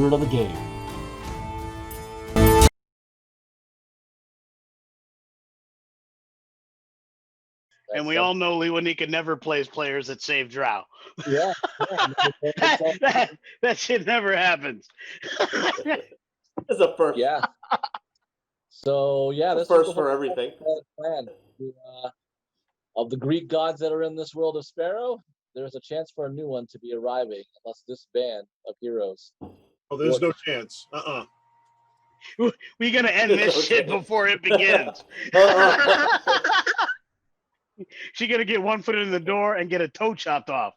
spirit of the game. And we all know Lewanika never plays players that save drow. Yeah. that shit never happens. It's a first. Yeah. So yeah, this first was for everything. Plan. Of the Greek gods that are in this world of Sparrow, there's a chance for a new one to be arriving, unless this band of heroes. Oh, there's no chance. We gotta end this shit before it begins. She gonna get one foot in the door and get a toe chopped off.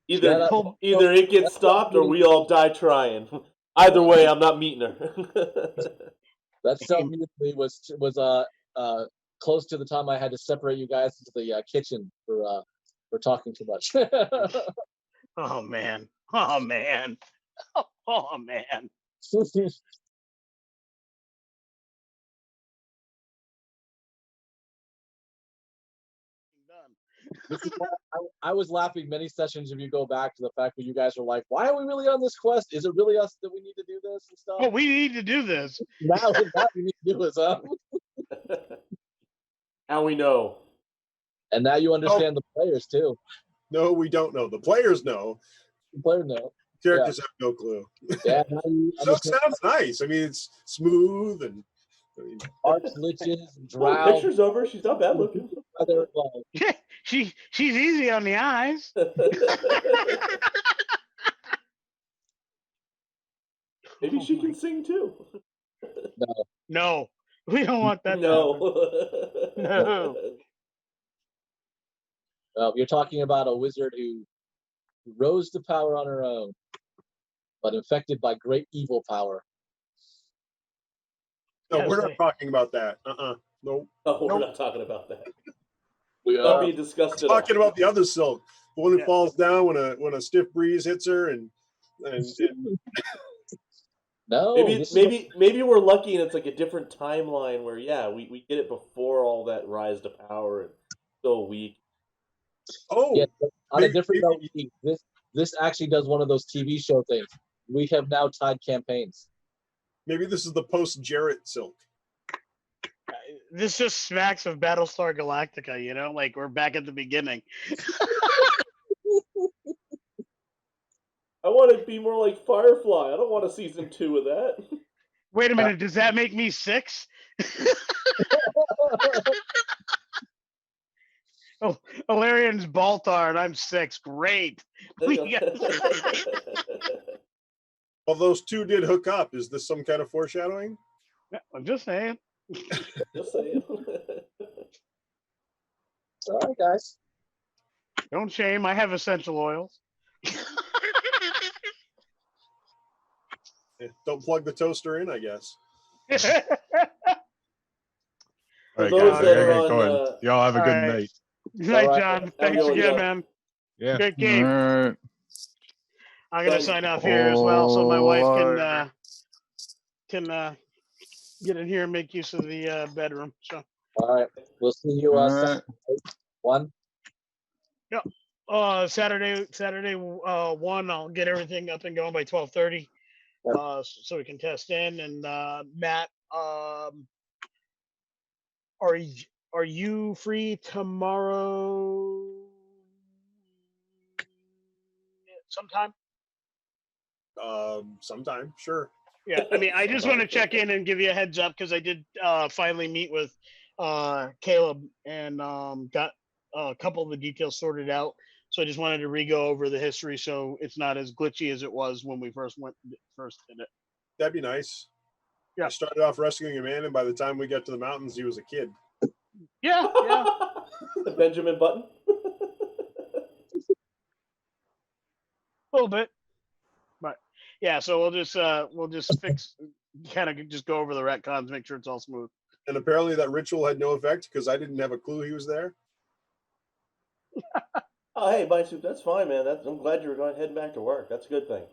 Either it gets stopped or we all die trying. Either way, I'm not meeting her. That self-mutiny was close to the time I had to separate you guys into the kitchen for talking too much. Oh man. I was laughing many sessions if you go back to the fact that you guys are like, why are we really on this quest? Is it really us that we need to do this and stuff? Oh, we need to do this. Now we need to do this, huh? Now we know. And now you understand the players too. No, we don't know. The players know. The players know. Characters have no clue. Yeah, So it sounds nice. I mean, it's smooth and arch liches and drow. Oh, pictures of her. She's not bad looking. She's easy on the eyes. Maybe she can sing too. No, we don't want that. No. You're talking about a wizard who rose to power on her own, but infected by great evil power. No, we're not talking about that. Nope. No, we're not talking about that. We are being discussed. We're talking about the other silk, the one who falls down when a stiff breeze hits her, and no. Maybe we're lucky, and it's like a different timeline where we get it before all that rise to power and still weak. Oh, yeah. On a different note, this actually does one of those TV show things. We have now tied campaigns. Maybe this is the post Jarrett silk. This just smacks of Battlestar Galactica, you know, like we're back at the beginning. I want to be more like Firefly. I don't want a season 2 of that. Wait a minute, does that make me 6? Oh, Valerian's Baltar and I'm 6. Great. Well, those two did hook up. Is this some kind of foreshadowing? I'm just saying. Just saying. All right, guys. Don't shame. I have essential oils. Don't plug the toaster in, I guess. All right, guys, I gotta get going. Y'all have a good night. Good night, John. Thanks again, man. Yeah. Good game. Right. I'm gonna sign off here as well, so my wife can get in here and make use of the bedroom. So. All right, we'll see you Saturday, 1. Yeah. Saturday 1. I'll get everything up and going by 12:30. So we can test in. And Matt, are you free tomorrow? Sometime. Sometime, sure. Yeah, I mean, I just want to check in and give you a heads up because I did finally meet with Caleb and got a couple of the details sorted out. So I just wanted to re-go over the history so it's not as glitchy as it was when we first did it. That'd be nice. Yeah. I started off rescuing a man, and by the time we got to the mountains, he was a kid. Yeah. The Benjamin Button. A little bit, but yeah. So we'll just just go over the retcons, make sure it's all smooth. And apparently that ritual had no effect because I didn't have a clue he was there. Oh, hey, Bison, that's fine, man. I'm glad you're heading back to work. That's a good thing.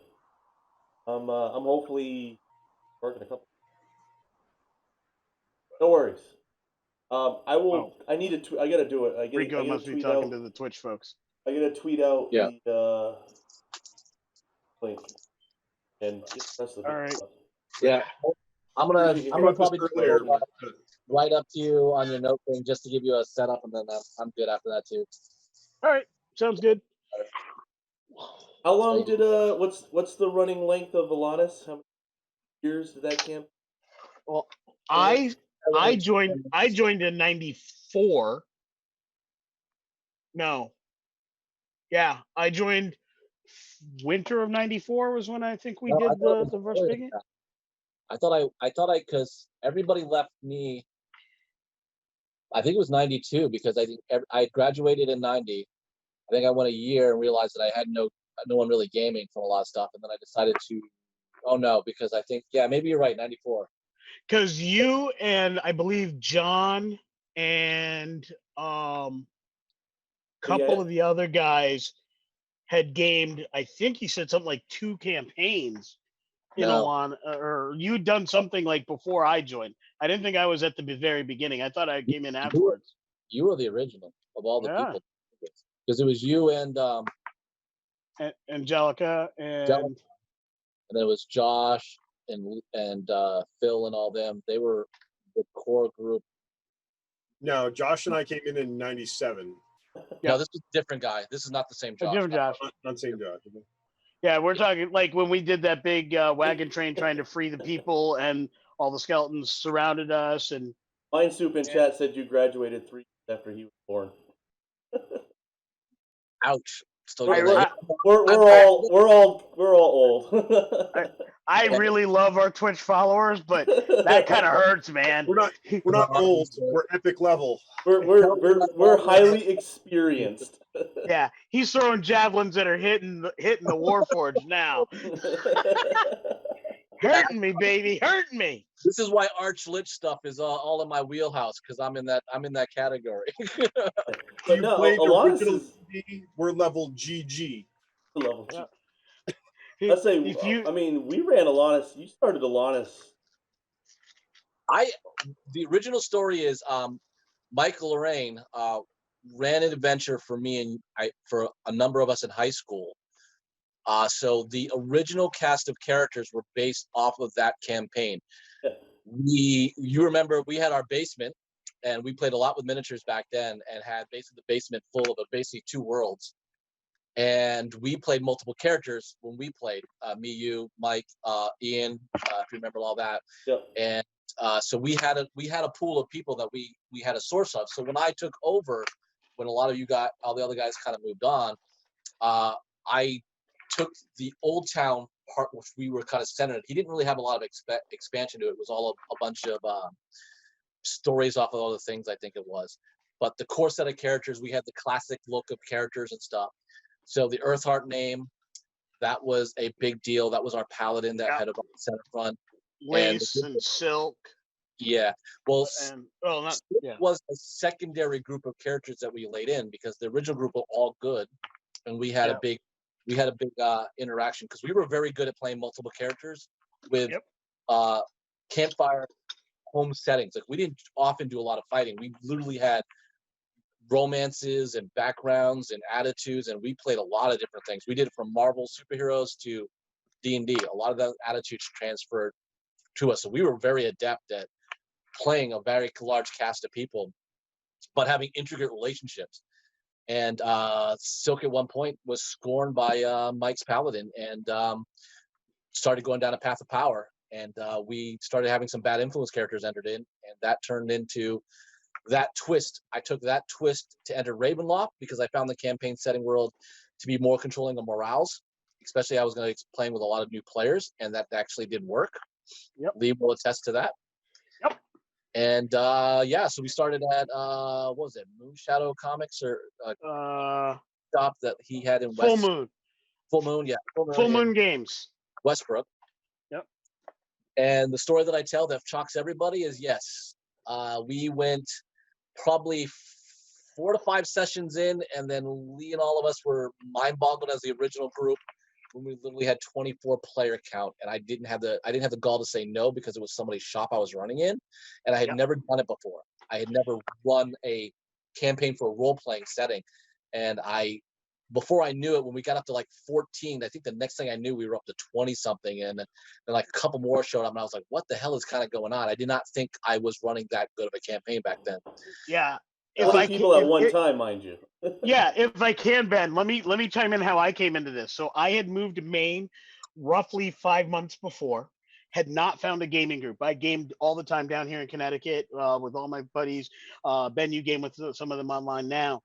I'm hopefully working a couple. No worries. I will. Oh. I need to. I gotta do it. Rico must be talking to the Twitch folks. I gotta tweet out link and get the rest of the All right. Yeah, I'm gonna You I'm can gonna About this probably earlier. write up to you on your note thing just to give you a setup, and then I'm good after that too. All right. Sounds good. How long did what's the running length of Elannis? How many years did that camp? Well, I joined in '94. No. Yeah, I joined winter of '94 was when I think we No, I did thought it was the first earlier big than game. that. I thought because everybody left me. I think it was 92 because I think I graduated in 90. I think I went a year and realized that I had no one really gaming from a lot of stuff, and then I decided to. Oh no, because I think maybe you're right, 94. Because you and I believe John and couple of the other guys had gamed. I think he said something like 2 campaigns in No. Elan, or you'd done something like before I joined. I didn't think I was at the very beginning. I thought I came in afterwards. You were the original of all the Yeah. people, because it was you and Angelica and then it was Josh and Phil and all them. They were the core group. No, Josh and I came in '97. No, this was a different guy. This is not the same a Josh. different Josh. Not same Josh. Yeah, we're talking like when we did that big wagon train trying to free the people, and all the skeletons surrounded us. And Mind Soup in chat said you graduated 3 years after he was born. Ouch. Still We're, getting we're all old. I really love our Twitch followers, but that kind of hurts, man. We're not old. We're epic level. We're highly experienced. Yeah, he's throwing javelins that are hitting the Warforged now. Hurting me, baby, hurting me. This is why Arch Lich stuff is all in my wheelhouse, because I'm in that category. But You no, played Elannis original is D&D, we're level GG. level Yeah. 2. Let's say, If you, I mean, we ran Elannis. You started Elannis. The original story is Michael Lorraine ran an adventure for me and for a number of us in high school. So the original cast of characters were based off of that campaign. You remember we had our basement, and we played a lot with miniatures back then, and had basically the basement full of basically 2 worlds. And we played multiple characters when we played, me, you, Mike, Ian, if you remember all that. Yep. And so we had a pool of people that we had a source of. So when I took over, when all the other guys kind of moved on, I took the Old Town part, which we were kind of centered. He didn't really have a lot of expansion to it. It was all a bunch of stories off of other things, I think it was. But the core set of characters, we had the classic look of characters and stuff. So the Earthheart name, that was a big deal. That was our paladin that had a center front. lace and silk. Yeah. Well, was a secondary group of characters that we laid in, because the original group were all good, and we had a big interaction, because we were very good at playing multiple characters with campfire home settings. Like, we didn't often do a lot of fighting. We literally had romances and backgrounds and attitudes, and we played a lot of different things. We did it from Marvel superheroes to D&D. A lot of those attitudes transferred to us, so we were very adept at playing a very large cast of people, but having intricate relationships. And Silk at one point was scorned by Mike's paladin, and started going down a path of power. And we started having some bad influence characters entered in, and that turned into that twist. I took that twist to enter Ravenloft, because I found the campaign setting world to be more controlling of morals, especially I was going to be playing with a lot of new players, and that actually did work. Lee will attest to that. And so we started at what was it, Moon Shadow Comics, or shop that he had in Full Moon. Full Moon Games, Westbrook. Yep. And the story that I tell that shocks everybody is, yes, we went probably 4 to 5 sessions in, and then Lee and all of us were mind boggled as the original group when we literally had 24 player count, and I didn't have the gall to say no, because it was somebody's shop I was running in, and I had never done it before. I had never run a campaign for a role playing setting, and I before I knew it, when we got up to like 14, I think the next thing I knew, we were up to 20 something, and then like a couple more showed up, and I was like, "What the hell is kind of going on?" I did not think I was running that good of a campaign back then. Yeah. 20 people at one time, mind you. Yeah, if I can, Ben, let me chime in how I came into this. So I had moved to Maine roughly 5 months before, had not found a gaming group. I gamed all the time down here in Connecticut with all my buddies. Ben, you game with some of them online now,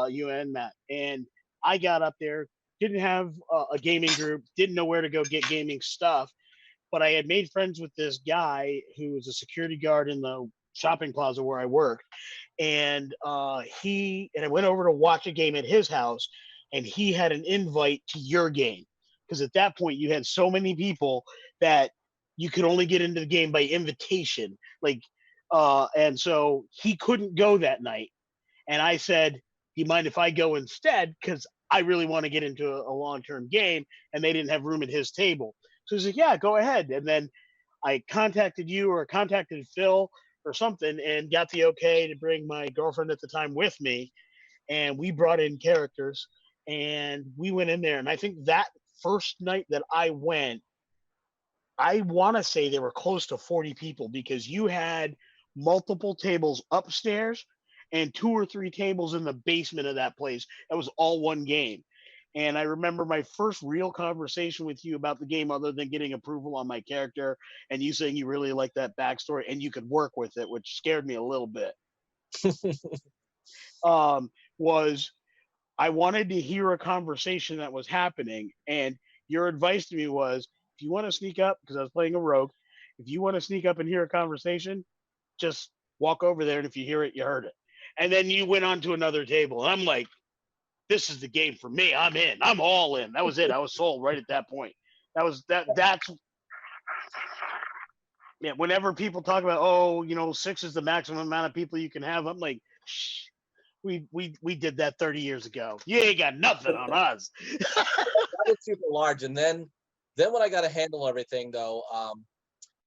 you and Matt. And I got up there, didn't have a gaming group, didn't know where to go get gaming stuff, but I had made friends with this guy who was a security guard in the shopping plaza where I worked, and I went over to watch a game at his house, and he had an invite to your game, because at that point you had so many people that you could only get into the game by invitation, and so he couldn't go that night, and I said, "Do you mind if I go instead? Because I really want to get into a long-term game," and they didn't have room at his table. So he's like, "Yeah, go ahead." And then I contacted you or contacted Phil or something and got the okay to bring my girlfriend at the time with me. And we brought in characters and we went in there. And I think that first night that I went, I want to say there were close to 40 people, because you had multiple tables upstairs and 2 or 3 tables in the basement of that place. That was all one game. And I remember my first real conversation with you about the game, other than getting approval on my character and you saying you really liked that backstory and you could work with it, which scared me a little bit, was I wanted to hear a conversation that was happening. And your advice to me was, if you want to sneak up, because I was playing a rogue, if you want to sneak up and hear a conversation, just walk over there. And if you hear it, you heard it. And then you went on to another table. And I'm like, this is the game for me. I'm in. I'm all in. That was it. I was sold right at that point. That's yeah. Whenever people talk about, oh, 6 is the maximum amount of people you can have, I'm like, shh. We did that 30 years ago. You ain't got nothing on us. That was super large. And then when I got to handle everything, though,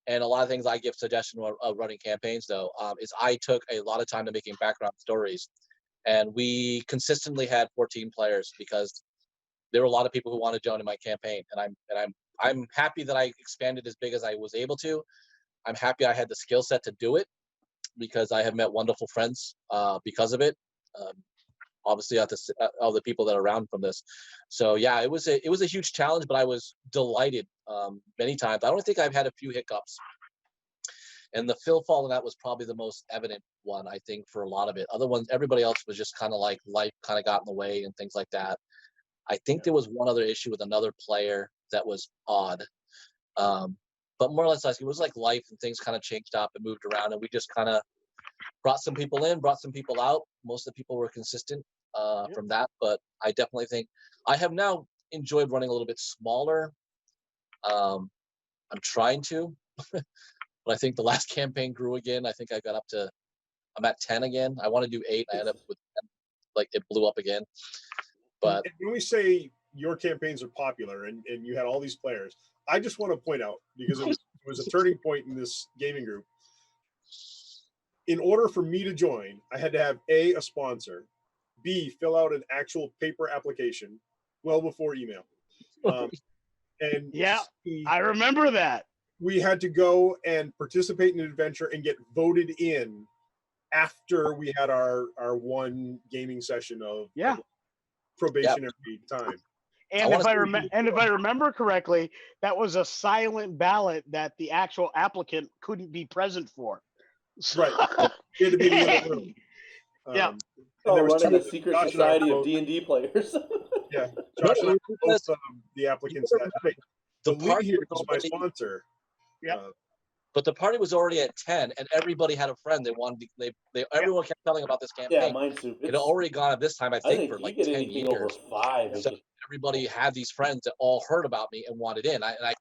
and a lot of things I give suggestion of running campaigns, though, is I took a lot of time to making background stories. And we consistently had 14 players, because there were a lot of people who wanted to join in my campaign. And I'm happy that I expanded as big as I was able to. I'm happy I had the skill set to do it, because I have met wonderful friends because of it. Obviously, all the people that are around from this. So yeah, it was a huge challenge, but I was delighted many times. I don't think I've had a few hiccups. And the Phil falling out was probably the most evident one, I think, for a lot of it. Other ones, everybody else was just kind of like life kind of got in the way and things like that. I think there was one other issue with another player that was odd. But more or less, it was like life and things kind of changed up and moved around. And we just kind of brought some people in, brought some people out. Most of the people were consistent from that. But I definitely think I have now enjoyed running a little bit smaller. I'm trying to. But I think the last campaign grew again. I think I'm at 10 again. I want to do 8. I ended up with 10. Like, it blew up again. But when we say your campaigns are popular and you had all these players, I just want to point out, because it was a turning point in this gaming group. In order for me to join, I had to have a sponsor, B, fill out an actual paper application well before email. And yeah, C, I remember that. We had to go and participate in an adventure and get voted in after we had our one gaming session of probationary time. And if I remember correctly, that was a silent ballot that the actual applicant couldn't be present for. Right. He had to be in the other room. And there was running a secret society of D&D players. Yeah. Josh and I were both the applicants that night. The lead here was my sponsor. Yeah. But the party was already at 10, and everybody had a friend. Everyone kept telling about this campaign. Yeah, mine too. It had already gone at this time, I think for like 10 years. Over 5. So everybody had these friends that all heard about me and wanted in. I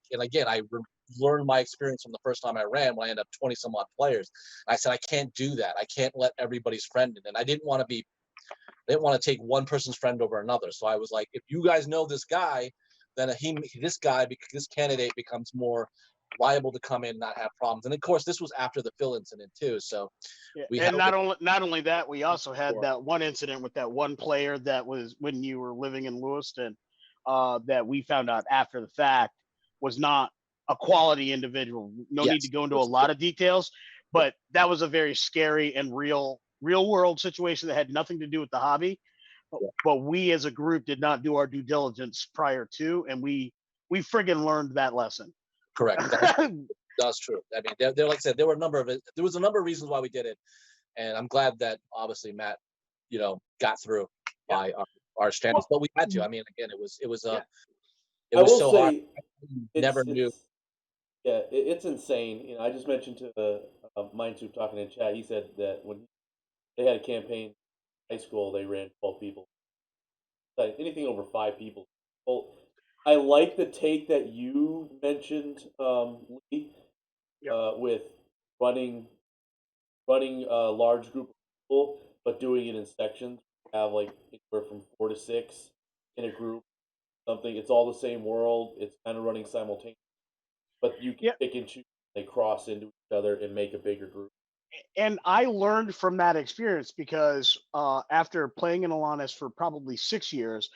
learned my experience from the first time I ran, when I ended up 20 some odd players. I said, I can't do that. I can't let everybody's friend in. And I didn't want to take one person's friend over another. So I was like, if you guys know this guy, then this candidate becomes more liable to come in and not have problems. And of course, this was after the Phil incident too. So we and not only that, we also had that one incident with that one player that was when you were living in Lewiston, that we found out after the fact was not a quality individual. No need to go into a lot of details, but that was a very scary and real world situation that had nothing to do with the hobby. But we as a group did not do our due diligence prior to, and we friggin' learned that lesson. Correct. That's true. I mean, there like I said, there was a number of reasons why we did it, and I'm glad that obviously Matt, got through by our standards. But we had to. I mean, again, it was so hard. Never knew. Yeah, it's insane. I just mentioned to Mindsoup talking in chat. He said that when they had a campaign in high school, they ran 12 people. Anything over 5 people. Well, I like the take that you mentioned, Lee, with running a large group of people, but doing it in sections. Have like anywhere from 4 to 6 in a group. Something. It's all the same world. It's kind of running simultaneously, but you can pick and choose. They cross into each other and make a bigger group. And I learned from that experience because after playing in Elannis for probably 6 years,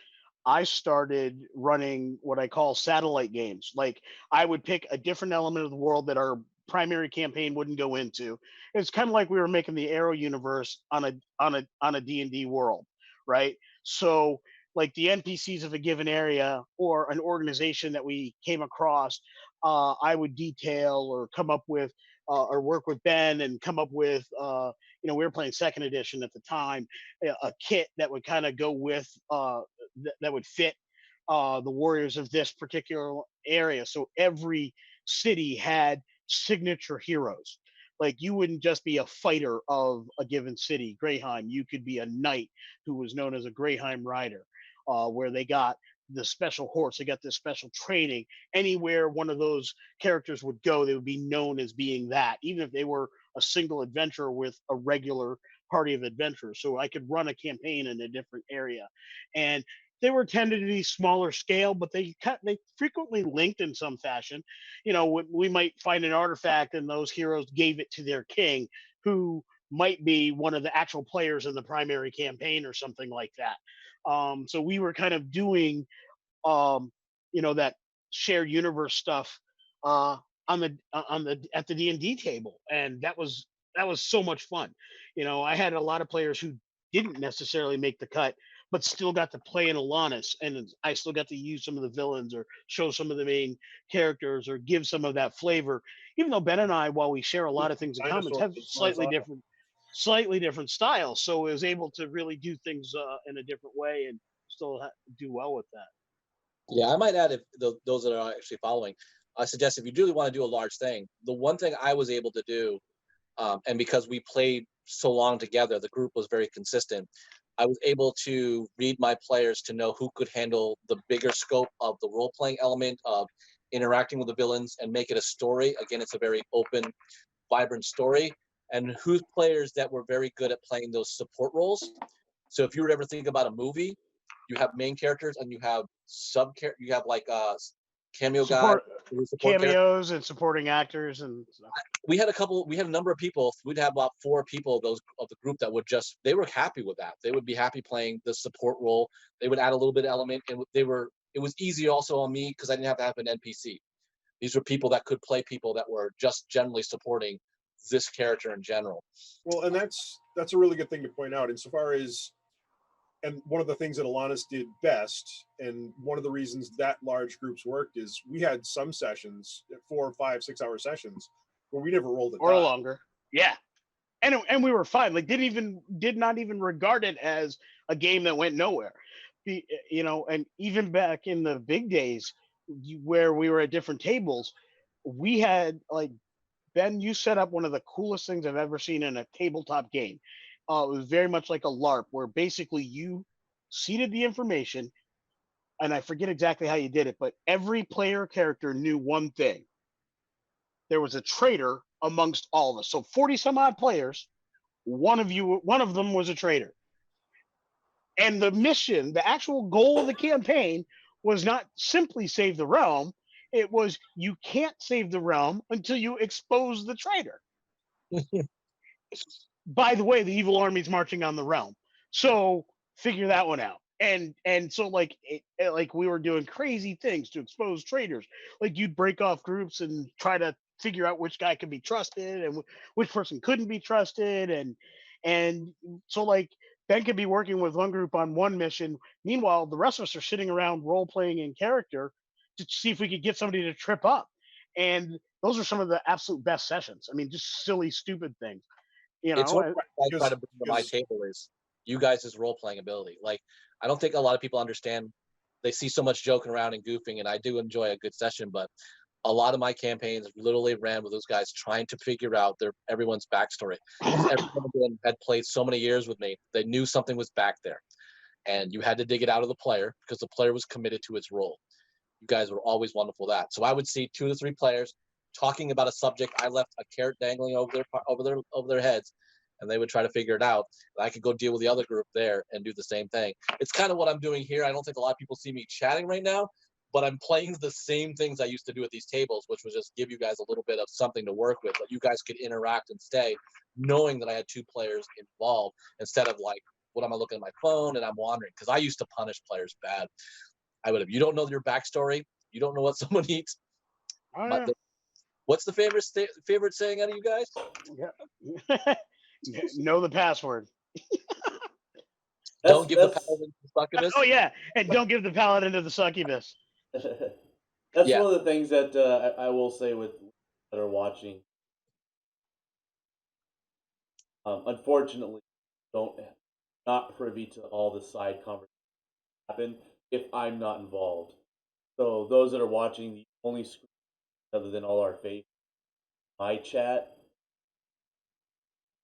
I started running what I call satellite games. Like I would pick a different element of the world that our primary campaign wouldn't go into. It's kind of like we were making the Arrow universe on a D&D world, right? So like the NPCs of a given area or an organization that we came across, I would detail or come up with or work with Ben and come up with, we were playing second edition at the time, a kit that would kind of go with, that would fit the warriors of this particular area. So every city had signature heroes. Like you wouldn't just be a fighter of a given city, Greyheim. You could be a knight who was known as a Greyheim rider, where they got the special horse, they got this special training. Anywhere one of those characters would go, they would be known as being that, even if they were a single adventurer with a regular party of adventurers. So I could run a campaign in a different area. And they were tended to be smaller scale, but they frequently linked in some fashion. We might find an artifact and those heroes gave it to their king, who might be one of the actual players in the primary campaign or something like that. So we were kind of doing, that shared universe stuff at the D&D table, and that was so much fun. I had a lot of players who didn't necessarily make the cut, but still got to play in Elannis, and I still got to use some of the villains or show some of the main characters or give some of that flavor. Even though Ben and I, while we share a lot of things in common, have slightly different styles, so I was able to really do things in a different way and still do well with that. Yeah, I might add, if those that are actually following, I suggest if you really want to do a large thing, the one thing I was able to do, and because we played so long together, the group was very consistent. I was able to read my players to know who could handle the bigger scope of the role-playing element of interacting with the villains and make it a story. Again, it's a very open, vibrant story. And whose players that were very good at playing those support roles. So if you were ever thinking about a movie, you have main characters and you have you have like cameo guys, cameos and supporting actors and stuff. We had a number of people. We'd have about 4 people of the group that they were happy with that. They would be happy playing the support role. They would add a little bit of element, and it was easy also on me because I didn't have to have an NPC. These were people that could play people that were just generally supporting this character in general. Well, and that's a really good thing to point out insofar as, and one of the things that Elannis did best, and one of the reasons that large groups worked, is we had some sessions, 4, 5, 6 hour sessions, where we never rolled a or die. longer. Yeah, and we were fine. Like did not even regard it as a game that went nowhere. And even back in the big days where we were at different tables, we had like, Ben, you set up one of the coolest things I've ever seen in a tabletop game. It was very much like a LARP, where basically you seeded the information, and I forget exactly how you did it, but every player character knew one thing. There was a traitor amongst all of us. So 40 some odd players, one of them was a traitor. And the mission, the actual goal of the campaign, was not simply save the realm. It was you can't save the realm until you expose the traitor. By the way, the evil army's marching on the realm, so figure that one out. And so like like we were doing crazy things to expose traitors. Like you'd break off groups and try to figure out which guy could be trusted and which person couldn't be trusted, and so like Ben could be working with one group on one mission. Meanwhile, the rest of us are sitting around role playing in character to see if we could get somebody to trip up. And those are some of the absolute best sessions. I mean, just silly, stupid things. It's what I try because- to bring to my table is you guys' role playing ability. Like, I don't think a lot of people understand. They see so much joking around and goofing, and I do enjoy a good session, but a lot of my campaigns literally ran with those guys trying to figure out everyone's backstory. Because everyone had played so many years with me, they knew something was back there, and you had to dig it out of the player because the player was committed to its role. You guys were always wonderful at that. So I would see 2 to 3 players talking about a subject. I left a carrot dangling over their heads, and they would try to figure it out. And I could go deal with the other group there and do the same thing. It's kind of what I'm doing here. I don't think a lot of people see me chatting right now, but I'm playing the same things I used to do at these tables, which was just give you guys a little bit of something to work with, but you guys could interact and stay, knowing that I had 2 players involved instead of like, what am I looking at my phone and I'm wandering? Because I used to punish players bad. I would have. You don't know your backstory. You don't know what someone eats. Oh, yeah. What's the favorite saying out of you guys? Yeah. Know the password. Don't give the paladin to the succubus. Oh yeah, and don't give the paladin to the succubus. That's one of the things that I will say with that are watching. Unfortunately, not privy to all the side conversations that happen if I'm not involved. So those that are watching, the only screen other than all our faith, my chat,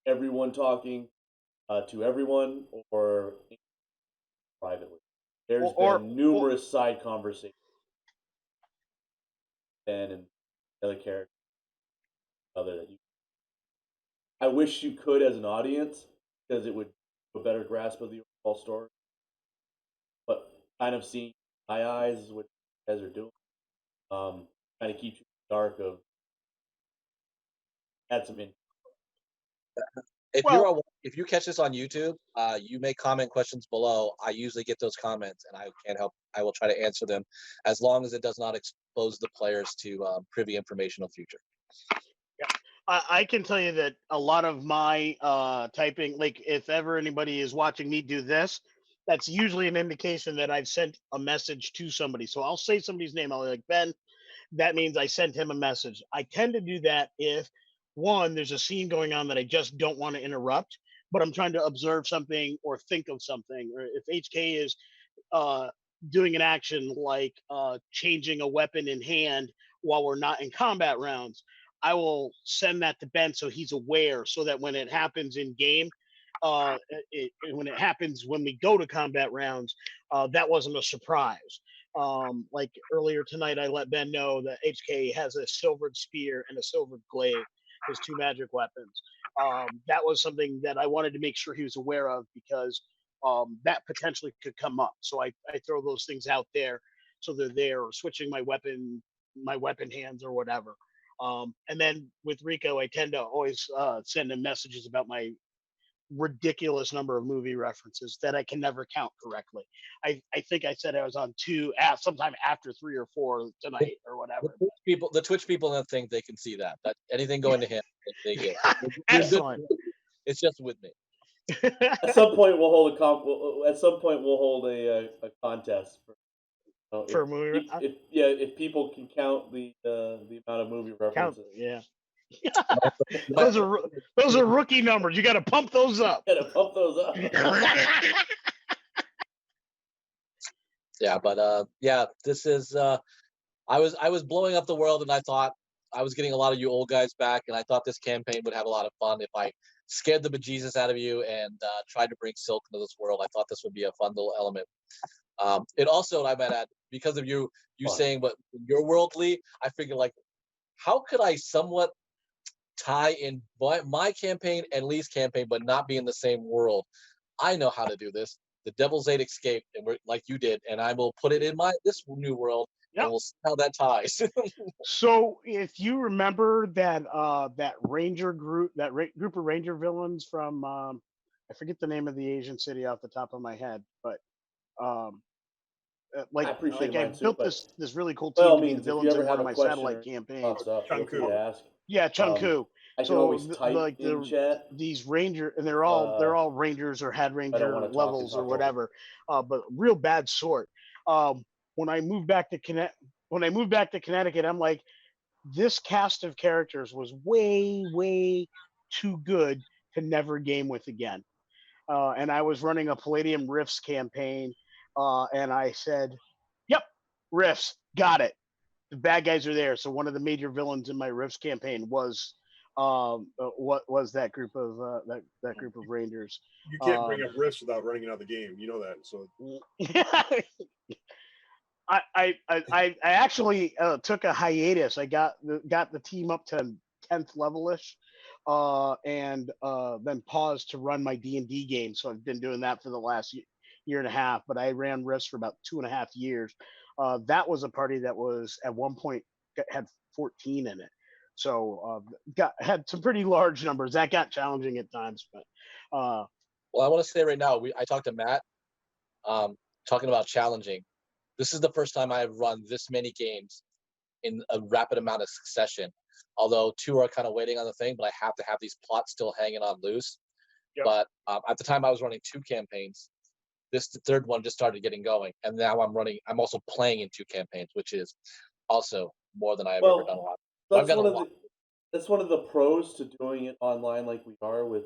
everyone talking to everyone or privately. There's been numerous side conversations. Ben and the other character, that you. I wish you could as an audience because it would give a better grasp of the overall story. But kind of seeing my eyes is what you guys are doing. Kind of keeps you in the dark of. Had some. If you catch this on YouTube, you may comment questions below. I usually get those comments, and I can't help. I will try to answer them, as long as it does not expose the players to privy information in the future. Yeah, I can tell you that a lot of my typing, like if ever anybody is watching me do this, that's usually an indication that I've sent a message to somebody. So I'll say somebody's name. I'll be like, Ben, that means I sent him a message. I tend to do that if one, there's a scene going on that I just don't want to interrupt, but I'm trying to observe something or think of something, or if HK is doing an action like changing a weapon in hand while we're not in combat rounds, I will send that to Ben so he's aware, so that when it happens in game, when it happens when we go to combat rounds, that wasn't a surprise. Like earlier tonight, I let Ben know that HK has a silvered spear and a silvered glaive, his 2 magic weapons. That was something that I wanted to make sure he was aware of, because that potentially could come up. So I throw those things out there so they're there, or switching my weapon hands or whatever. And then with Rico, I tend to always send him messages about my ridiculous number of movie references that I can never count correctly. I think I said I was on 2 sometime after 3 or 4 tonight or whatever. The Twitch people don't think they can see that. But anything going to him, they get. Excellent. It's just with me. At some point, we'll hold a contest for movie. If people can count the amount of movie references. Yeah. those are rookie numbers. You got to pump those up. Yeah, but this is. I was blowing up the world, and I thought I was getting a lot of you old guys back, and I thought this campaign would have a lot of fun if I scared the bejesus out of you and tried to bring Silk into this world. I thought this would be a fun little element. It also, I might add, because of you saying what you're worldly, I figured, like, how could I somewhat tie in my campaign and Lee's campaign, but not be in the same world? I know how to do this. The Devil's Eight escaped, and we're like you did, and I will put it in this new world, And we'll see how that ties. So if you remember that that ranger group, group of ranger villains from I forget the name of the Asian city off the top of my head, but I appreciate I mine too, built but this really cool by team all to be the means, if you villains ever in one have of a my question satellite or campaigns. pops up, feel free to ask. Yeah, Chunku. I can So always type in chat. these ranger, and they're all rangers or head I don't ranger want to levels or talk whatever, but real bad sort. When I moved back to Connecticut, I'm like, this cast of characters was way too good to never game with again. And I was running a Palladium Rifts campaign, and I said, "Yep, Rifts, got it. The bad guys are there." So one of the major villains in my Rifts campaign was what was that group of that group of rangers. You can't bring up Rifts without running out of the game. You know that. So I actually took a hiatus. I got the team up to 10th levelish, and then paused to run my D&D game. So I've been doing that for the last year and a half. But I ran Rifts for about 2.5 years. That was a party that was at one point had 14 in it. So had some pretty large numbers. That got challenging at times, but. Well, I want to say right now, I talked to Matt, talking about challenging. This is the first time I've run this many games in a rapid amount of succession. Although 2 are kind of waiting on the thing, but I have to have these plots still hanging on loose. Yep. But at the time I was running 2 campaigns. The 3rd one just started getting going, and now I'm also playing in 2 campaigns, which is also more than I've ever done a lot. That's one of the pros to doing it online like we are with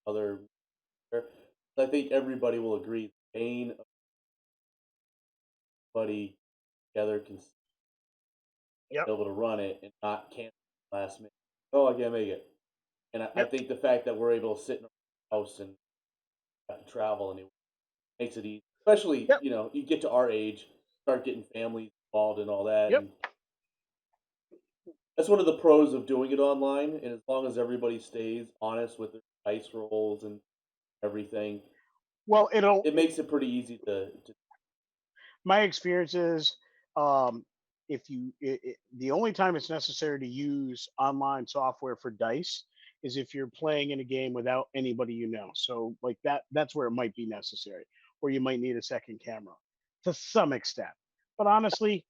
other. I think everybody will agree. The pain of everybody together can be able to run it and not cancel last minute. Oh, I can't make it. And I think the fact that we're able to sit in our house and have to travel and it makes it easy. Especially, you get to our age, start getting families involved and all that. Yep. And that's one of the pros of doing it online. And as long as everybody stays honest with their dice rolls and everything, well, it makes it pretty easy to my experience is if you the only time it's necessary to use online software for dice is if you're playing in a game without anybody so like that's where it might be necessary, or you might need a second camera to some extent. But honestly,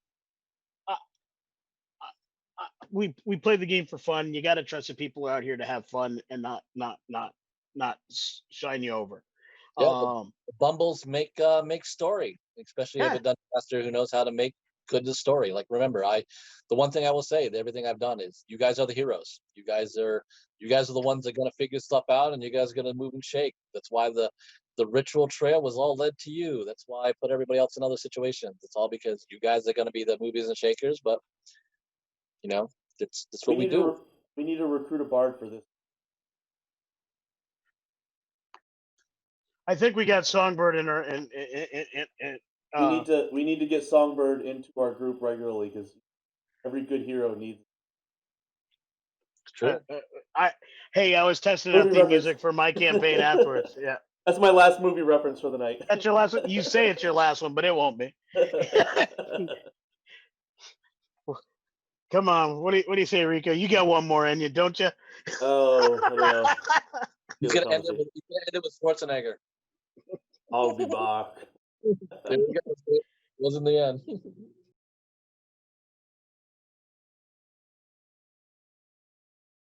we play the game for fun. You got to trust the people out here to have fun and not shine you over. The bumbles make story, especially if a dungeon master who knows how to make good the story. Like, remember, the one thing I will say, everything I've done is you guys are the heroes. You guys are the ones that are gonna figure stuff out, and you guys are gonna move and shake. That's why the ritual trail was all led to you. That's why I put everybody else in other situations. It's all because you guys are gonna be the movers and shakers. But that's what we do. We need to recruit a bard for this. I think we got Songbird in our we need to get Songbird into our group regularly because every good hero needs. True. I was testing out the music for my campaign afterwards. Yeah, that's my last movie reference for the night. That's your last one. You say it's your last one, but it won't be. Come on, what do you say, Rico? You got one more in you, don't you? Oh, I don't know. He's gonna end it with Schwarzenegger. I'll be back. There we go. It wasn't the end.